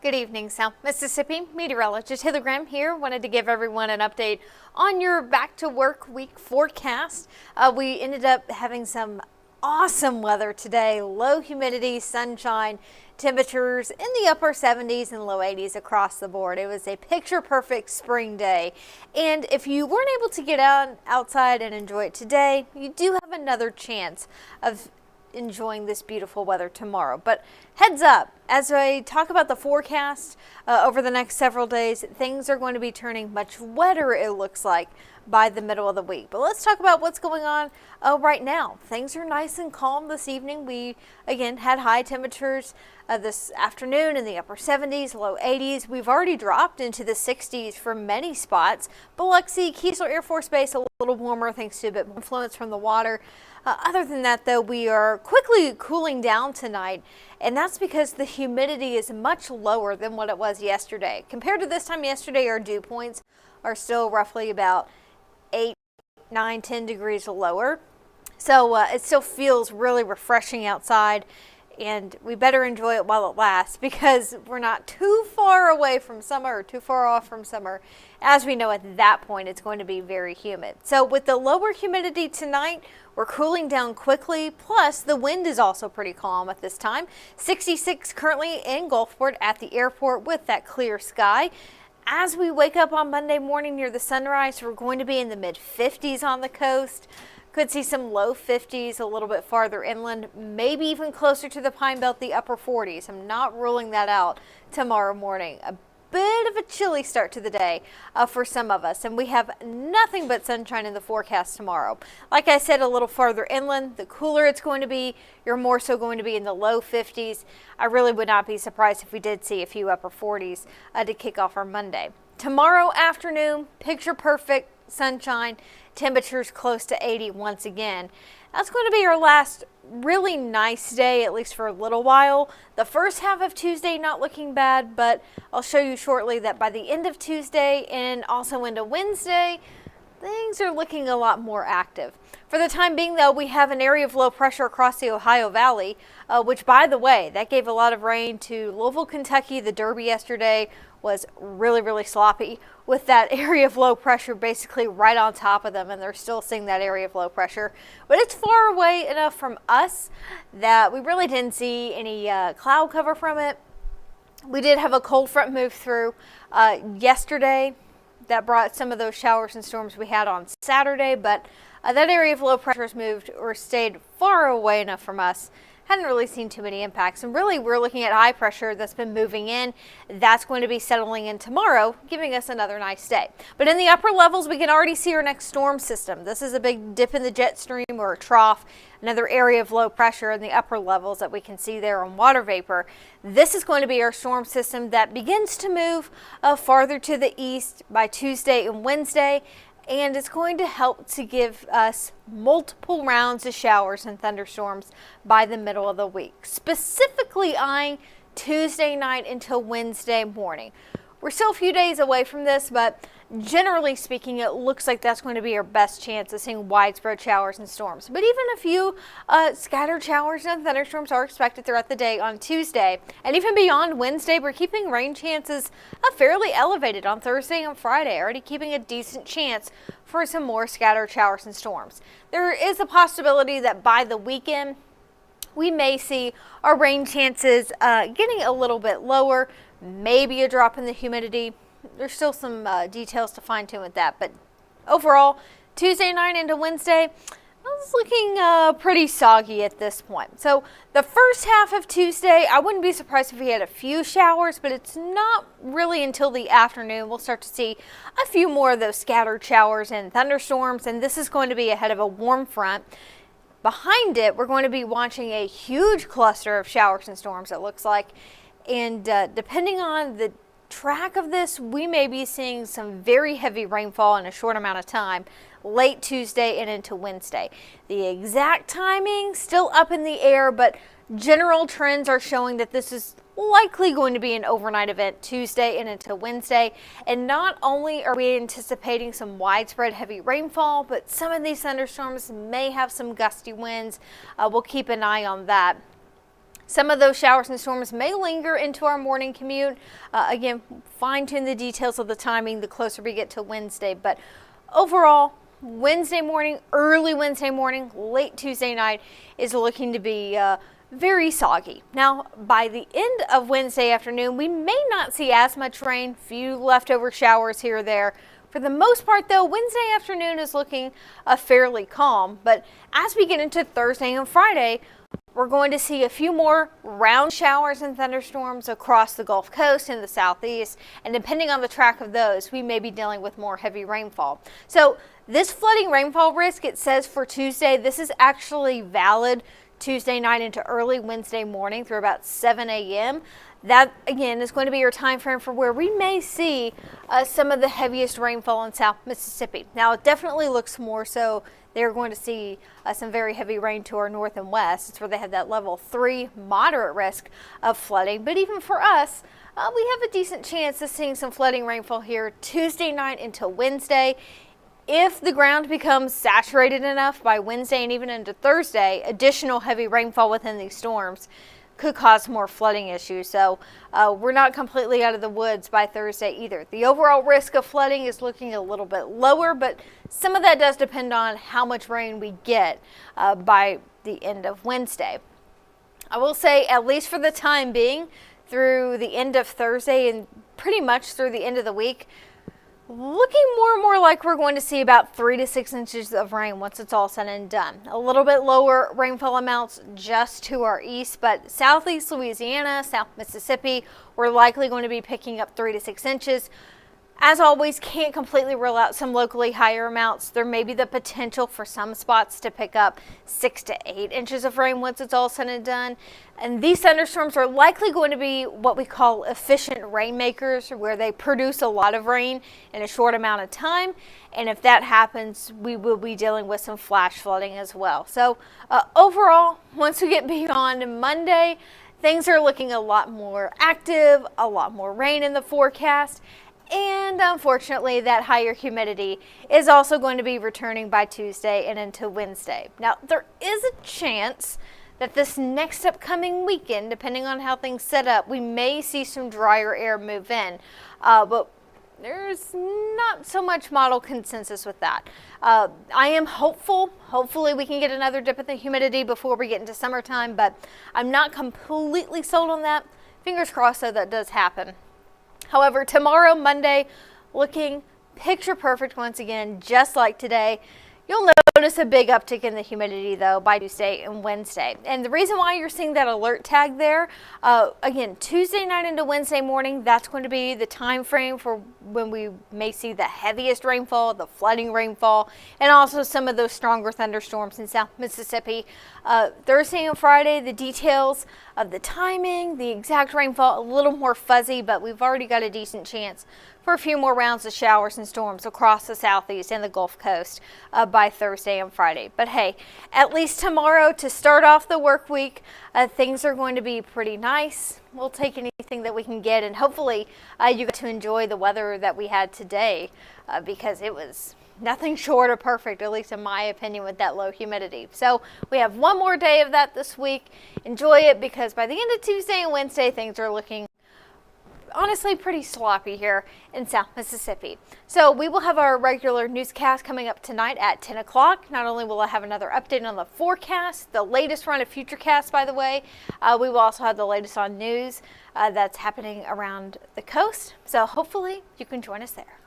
Good evening, South Mississippi. Meteorologist Taylor Graham here. Wanted to give everyone an update on your back to work week forecast. We ended up having some awesome weather today. Low humidity, sunshine, temperatures in the upper 70s and low 80s across the board. It was a picture perfect spring day. And if you weren't able to get outside and enjoy it today, you do have another chance of enjoying this beautiful weather tomorrow. But heads up, as I talk about the forecast over the next several days, things are going to be turning much wetter, it looks like, by the middle of the week. But let's talk about what's going on right now. Things are nice and calm this evening. We again had high temperatures this afternoon in the upper 70s, low 80s. We've already dropped into the 60s for many spots. Biloxi, Keesler Air Force Base, a little warmer thanks to a bit more influence from the water. Other than that, though, we are quickly cooling down tonight, and that's because the humidity is much lower than what it was yesterday. Compared to this time yesterday, our dew points are still roughly about 8, 9, 10 degrees lower. So it still feels really refreshing outside, and we better enjoy it while it lasts because we're not too far away from summer or too far off from summer. As we know, at that point, it's going to be very humid. So with the lower humidity tonight, we're cooling down quickly. Plus, the wind is also pretty calm at this time. 66 currently in Gulfport at the airport with that clear sky. As we wake up on Monday morning near the sunrise, we're going to be in the mid 50s on the coast. Could see some low 50s a little bit farther inland, maybe even closer to the Pine Belt, the upper 40s. I'm not ruling that out tomorrow morning. A bit of a chilly start to the day for some of us, and we have nothing but sunshine in the forecast tomorrow. Like I said, a little farther inland, the cooler it's going to be. You're more so going to be in the low 50s. I really would not be surprised if we did see a few upper 40s to kick off our Monday. Tomorrow afternoon, picture perfect sunshine, temperatures close to 80 once again. That's going to be our last really nice day, at least for a little while. The first half of Tuesday not looking bad, but I'll show you shortly that by the end of Tuesday and also into Wednesday, things are looking a lot more active. For the time being, though, we have an area of low pressure across the Ohio Valley, which, by the way, that gave a lot of rain to Louisville, Kentucky. The Derby yesterday was really, really sloppy with that area of low pressure basically right on top of them, and they're still seeing that area of low pressure. But it's far away enough from us that we really didn't see any cloud cover from it. We did have a cold front move through yesterday that brought some of those showers and storms we had on Saturday, but that area of low pressure has moved or stayed far away enough from us. Hadn't really seen too many impacts, and really we're looking at high pressure that's been moving in. That's going to be settling in tomorrow, giving us another nice day. But in the upper levels, we can already see our next storm system. This is a big dip in the jet stream or a trough, another area of low pressure in the upper levels that we can see there on water vapor. This is going to be our storm system that begins to move farther to the east by Tuesday and Wednesday. And it's going to help to give us multiple rounds of showers and thunderstorms by the middle of the week, specifically eyeing Tuesday night until Wednesday morning. We're still a few days away from this, but generally speaking, it looks like that's going to be our best chance of seeing widespread showers and storms. But even a few scattered showers and thunderstorms are expected throughout the day on Tuesday. And even beyond Wednesday, we're keeping rain chances fairly elevated on Thursday and Friday, already keeping a decent chance for some more scattered showers and storms. There is a possibility that by the weekend, we may see our rain chances getting a little bit lower, maybe a drop in the humidity. There's still some details to fine tune with that, but overall, Tuesday night into Wednesday, it's looking pretty soggy at this point. So the first half of Tuesday, I wouldn't be surprised if we had a few showers, but it's not really until the afternoon we'll start to see a few more of those scattered showers and thunderstorms, and this is going to be ahead of a warm front. Behind it, we're going to be watching a huge cluster of showers and storms, it looks like. And depending on the track of this, we may be seeing some very heavy rainfall in a short amount of time, late Tuesday and into Wednesday. The exact timing still up in the air, but general trends are showing that this is likely going to be an overnight event Tuesday and into Wednesday. And not only are we anticipating some widespread heavy rainfall, but some of these thunderstorms may have some gusty winds. We'll keep an eye on that. Some of those showers and storms may linger into our morning commute. Again, fine-tune the details of the timing the closer we get to Wednesday. But overall, Wednesday morning, early Wednesday morning, late Tuesday night is looking to be very soggy. Now, by the end of Wednesday afternoon, we may not see as much rain, few leftover showers here or there. For the most part, though, Wednesday afternoon is looking fairly calm. But as we get into Thursday and Friday, we're going to see a few more round showers and thunderstorms across the Gulf Coast and the southeast. And depending on the track of those, we may be dealing with more heavy rainfall. So this flooding rainfall risk, it says for Tuesday, this is actually valid Tuesday night into early Wednesday morning through about 7 a.m. That, again, is going to be your time frame for where we may see some of the heaviest rainfall in South Mississippi. Now, it definitely looks more so they're going to see some very heavy rain to our north and west. It's where they have that level 3 moderate risk of flooding. But even for us, we have a decent chance of seeing some flooding rainfall here Tuesday night into Wednesday. If the ground becomes saturated enough by Wednesday and even into Thursday, additional heavy rainfall within these storms could cause more flooding issues. So we're not completely out of the woods by Thursday either. The overall risk of flooding is looking a little bit lower, but some of that does depend on how much rain we get by the end of Wednesday. I will say, at least for the time being, through the end of Thursday and pretty much through the end of the week, looking more and more like we're going to see about 3 to 6 inches of rain once it's all said and done. A little bit lower rainfall amounts just to our east, but southeast Louisiana, South Mississippi, we're likely going to be picking up 3 to 6 inches. As always, can't completely rule out some locally higher amounts. There may be the potential for some spots to pick up 6 to 8 inches of rain once it's all said and done. And these thunderstorms are likely going to be what we call efficient rainmakers, where they produce a lot of rain in a short amount of time. And if that happens, we will be dealing with some flash flooding as well. So overall, once we get beyond Monday, things are looking a lot more active, a lot more rain in the forecast. And unfortunately, that higher humidity is also going to be returning by Tuesday and into Wednesday. Now, there is a chance that this next upcoming weekend, depending on how things set up, we may see some drier air move in. But there's not so much model consensus with that. I am hopeful. Hopefully, we can get another dip in the humidity before we get into summertime, but I'm not completely sold on that. Fingers crossed, though, that does happen. However, tomorrow, Monday, looking picture perfect once again, just like today. You'll notice a big uptick in the humidity, though, by Tuesday and Wednesday. And the reason why you're seeing that alert tag there, again, Tuesday night into Wednesday morning, that's going to be the time frame for when we may see the heaviest rainfall, the flooding rainfall, and also some of those stronger thunderstorms in South Mississippi. Thursday and Friday, the details of the timing, the exact rainfall, a little more fuzzy, but we've already got a decent chance for a few more rounds of showers and storms across the southeast and the Gulf Coast by Thursday and Friday. But hey, at least tomorrow to start off the work week, things are going to be pretty nice. We'll take anything that we can get, and hopefully you get to enjoy the weather that we had today because it was nothing short of perfect, at least in my opinion, with that low humidity. So we have one more day of that this week. Enjoy it, because by the end of Tuesday and Wednesday, things are looking honestly pretty sloppy here in South Mississippi. So we will have our regular newscast coming up tonight at 10 o'clock. Not only will I have another update on the forecast, the latest run of Futurecast, by the way, we will also have the latest on news that's happening around the coast. So hopefully you can join us there.